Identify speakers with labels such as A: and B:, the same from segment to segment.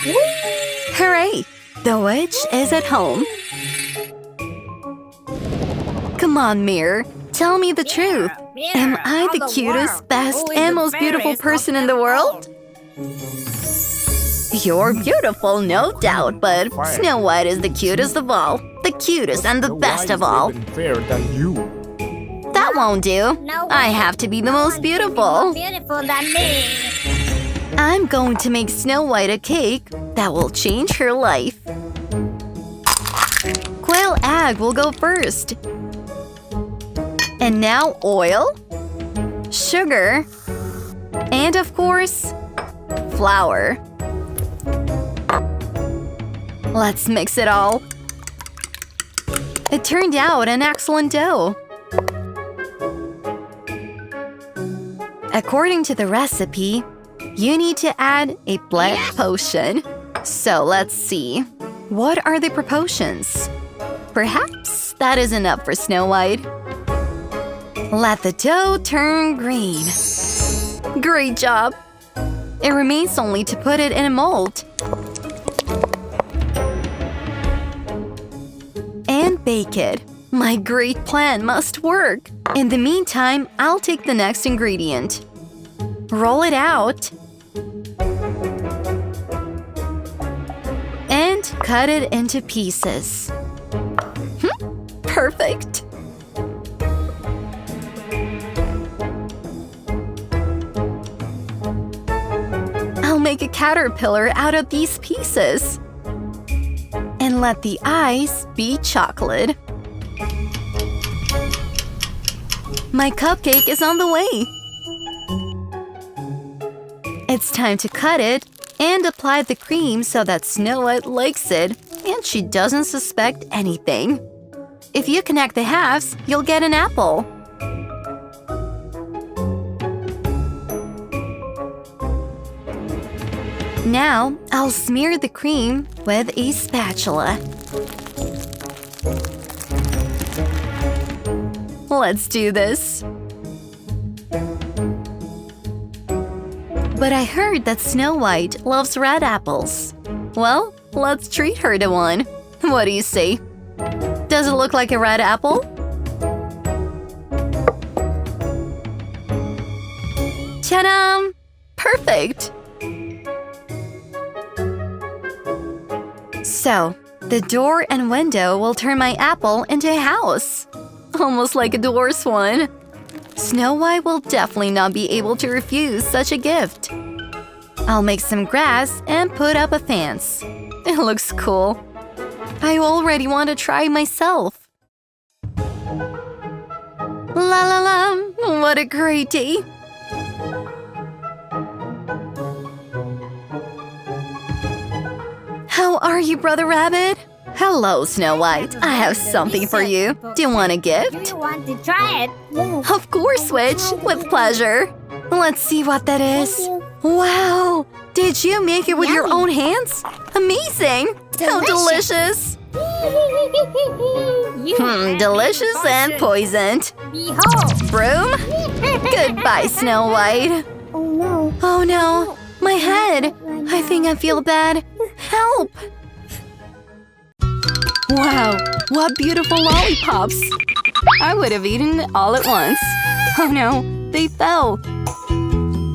A: Hooray! The witch is at home. Come on, mirror. Tell me the truth. Am I the cutest, best, and most beautiful person in the world? You're beautiful, no doubt, but Snow White is the cutest of all. The cutest and the best of all. That won't do. I have to be the most beautiful. I'm going to make Snow White a cake that will change her life. Quail egg will go first. And now oil, sugar, and of course, flour. Let's mix it all. It turned out an excellent dough. According to the recipe, you need to add a blood potion. So let's see. What are the proportions? Perhaps that is enough for Snow White. Let the dough turn green. Great job! It remains only to put it in a mold. And bake it. My great plan must work. In the meantime, I'll take the next ingredient. Roll it out. And cut it into pieces. Perfect! I'll make a caterpillar out of these pieces. And let the eyes be chocolate. My cupcake is on the way. It's time to cut it and apply the cream so that Snow White likes it and she doesn't suspect anything. If you connect the halves, you'll get an apple. Now, I'll smear the cream with a spatula. Let's do this. But I heard that Snow White loves red apples. Well, let's treat her to one. What do you say? Does it look like a red apple? Ta-da! Perfect! So, the door and window will turn my apple into a house. Almost like a dwarf's one. Snow White will definitely not be able to refuse such a gift. I'll make some grass and put up a fence. It looks cool. I already want to try myself. La la la! What a great day! How are you, Brother Rabbit? Hello, Snow White. I have something for you. Do you want a gift?
B: Do you want to try it?
A: Of course, Witch. With pleasure. Let's see what that is. Wow! Did you make it with your own hands? Amazing! How delicious! Delicious and poisoned.
B: Behold!
A: Broom? Goodbye, Snow White.
B: Oh no!
A: Oh no! My head! I think I feel bad. Help! Wow! What beautiful lollipops! I would have eaten it all at once. Oh no! They fell!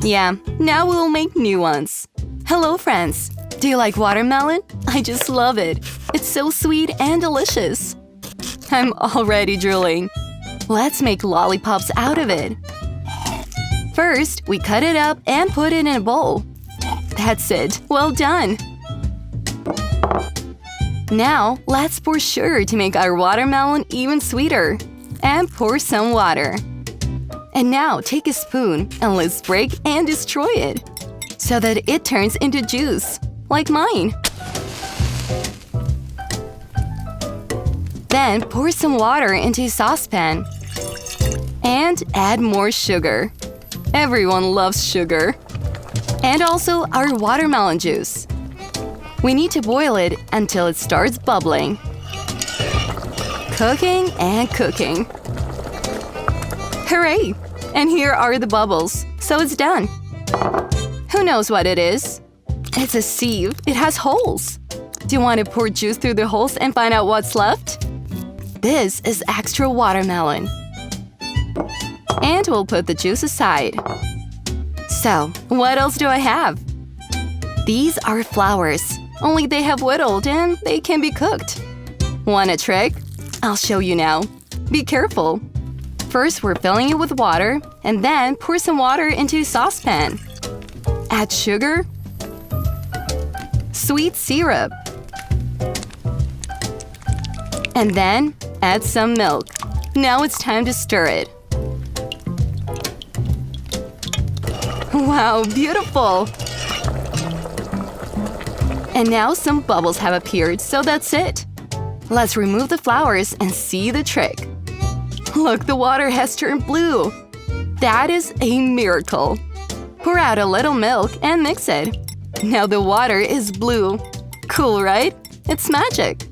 A: Yeah, now we'll make new ones. Hello, friends! Do you like watermelon? I just love it. It's so sweet and delicious. I'm already drooling. Let's make lollipops out of it. First, we cut it up and put it in a bowl. That's it. Well done! Now, let's pour sugar to make our watermelon even sweeter. And pour some water. And now, take a spoon and let's break and destroy it. So that it turns into juice, like mine. Then, pour some water into a saucepan. And add more sugar. Everyone loves sugar. And also our watermelon juice. We need to boil it until it starts bubbling. Cooking and cooking. Hooray! And here are the bubbles, so it's done. Who knows what it is? It's a sieve. It has holes. Do you want to pour juice through the holes and find out what's left? This is extra watermelon. And we'll put the juice aside. So, what else do I have? These are flowers, only they have whittled and they can be cooked. Want a trick? I'll show you now. Be careful. First, we're filling it with water, and then pour some water into a saucepan. Add sugar, sweet syrup, and then add some milk. Now it's time to stir it. Wow, beautiful! And now some bubbles have appeared, so that's it. Let's remove the flowers and see the trick. Look, the water has turned blue. That is a miracle. Pour out a little milk and mix it. Now the water is blue. Cool, right? It's magic.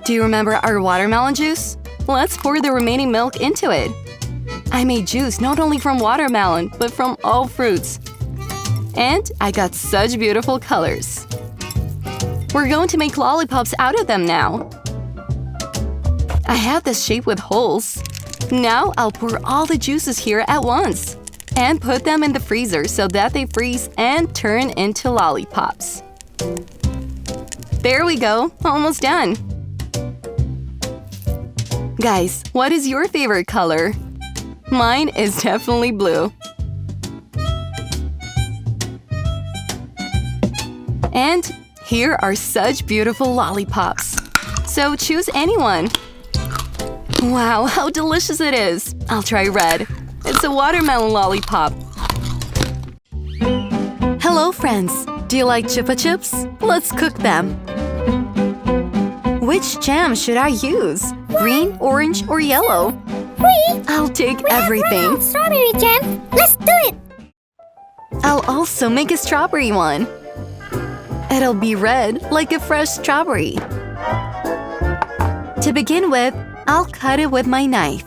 A: Do you remember our watermelon juice? Let's pour the remaining milk into it. I made juice not only from watermelon, but from all fruits. And I got such beautiful colors. We're going to make lollipops out of them now. I have this shape with holes. Now I'll pour all the juices here at once and put them in the freezer so that they freeze and turn into lollipops. There we go, almost done. Guys, what is your favorite color? Mine is definitely blue. And here are such beautiful lollipops. So choose anyone. Wow, how delicious it is! I'll try red. It's a watermelon lollipop. Hello, friends! Do you like Chupa Chups? Let's cook them. Which jam should I use? Green, orange, or yellow?
B: Green.
A: I'll take everything.
B: Strawberry jam. Let's do it.
A: I'll also make a strawberry one. It'll be red like a fresh strawberry. To begin with, I'll cut it with my knife.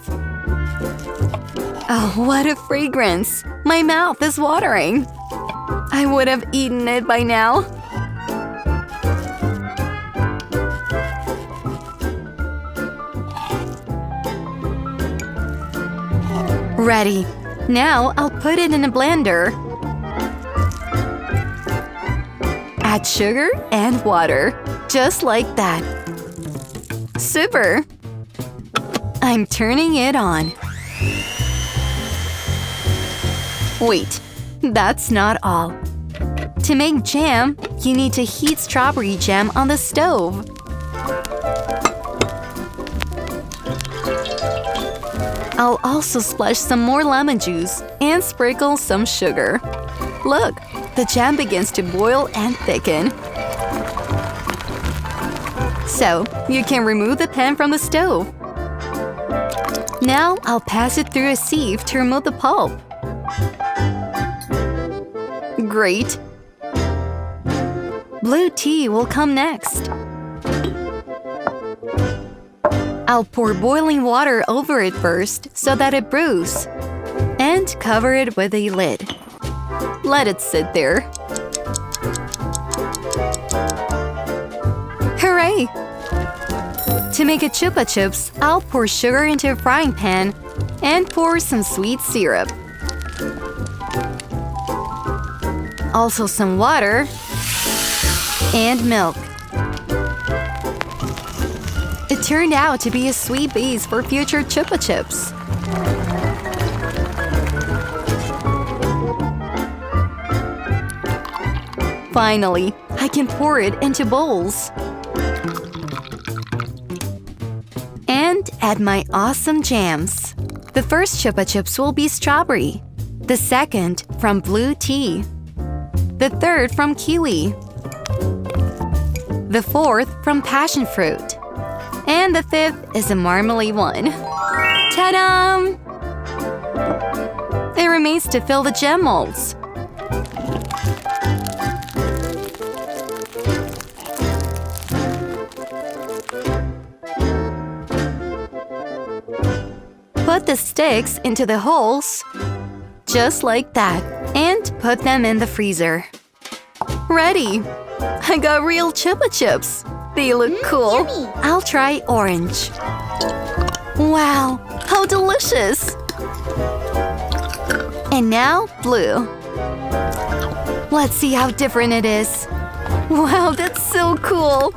A: Oh, what a fragrance! My mouth is watering. I would have eaten it by now. Ready. Now I'll put it in a blender. Add sugar and water, just like that. Super! I'm turning it on. Wait, that's not all. To make jam, you need to heat strawberry jam on the stove. I'll also splash some more lemon juice and sprinkle some sugar. Look, the jam begins to boil and thicken. So, you can remove the pan from the stove. Now, I'll pass it through a sieve to remove the pulp. Great! Blue tea will come next. I'll pour boiling water over it first so that it brews. And cover it with a lid. Let it sit there. Hooray! To make a Chupa Chups, I'll pour sugar into a frying pan and pour some sweet syrup. Also some water and milk. It turned out to be a sweet base for future Chupa Chups. Finally, I can pour it into bowls. And add my awesome jams. The first Chupa Chups will be strawberry. The second from blue tea. The third from kiwi. The fourth from passion fruit. And the fifth is a marmalade one. Ta-da! It remains to fill the jam molds. Put the sticks into the holes, just like that. And put them in the freezer. Ready! I got real Chupa Chups. They look cool.
B: Yummy.
A: I'll try orange. Wow, how delicious! And now blue. Let's see how different it is. Wow, that's so cool!